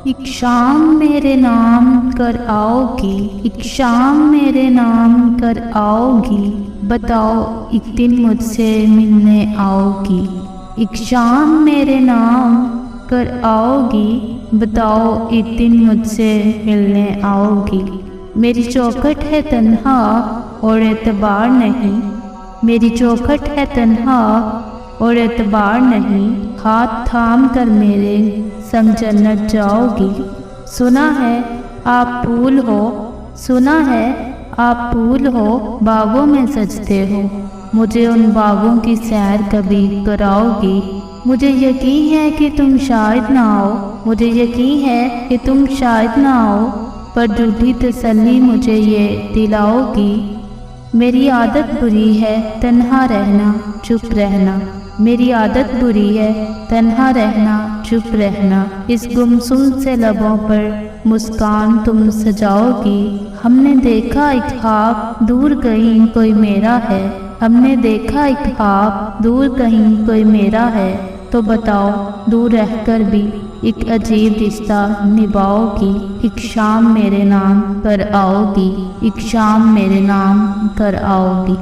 ایک شام میرے نام کر آؤ گی، ایک شام میرے نام کر آؤ گی، بتاؤ ایک دن مجھ سے ملنے آؤ گی۔ ایک شام میرے نام کر آؤ گی، بتاؤ ایک دن مجھ سے ملنے آؤ گی۔ میری چوکھٹ ہے تنہا اور اعتبار نہیں، میری چوکھٹ ہے تنہا اور اعتبار نہیں، ہاتھ تھام کر میرے سنگ جنت جاؤ گی۔ سنا ہے آپ پھول ہو، سنا ہے آپ پھول ہو، باغوں میں سجتے ہو، مجھے ان باغوں کی سیر کبھی کراؤ گی۔ مجھے یقین ہے کہ تم شاید نہ آؤ، مجھے یقین ہے کہ تم شاید نہ آؤ، پر جھوٹی تسلی مجھے یہ دلاؤ گی۔ میری عادت بری ہے تنہا رہنا، چپ رہنا، میری عادت بری ہے تنہا رہنا، چپ رہنا، اس گمسم سے لبوں پر مسکان تم سجاؤ گی۔ ہم نے دیکھا ایک خواب دور کہیں کوئی میرا ہے، ہم نے دیکھا ایک خواب دور کہیں کوئی میرا ہے، تو بتاؤ دور رہ کر بھی ایک عجیب رشتہ نبھاؤ گی۔ ایک شام میرے نام کر آؤ گی، ایک شام میرے نام کر آؤ گی۔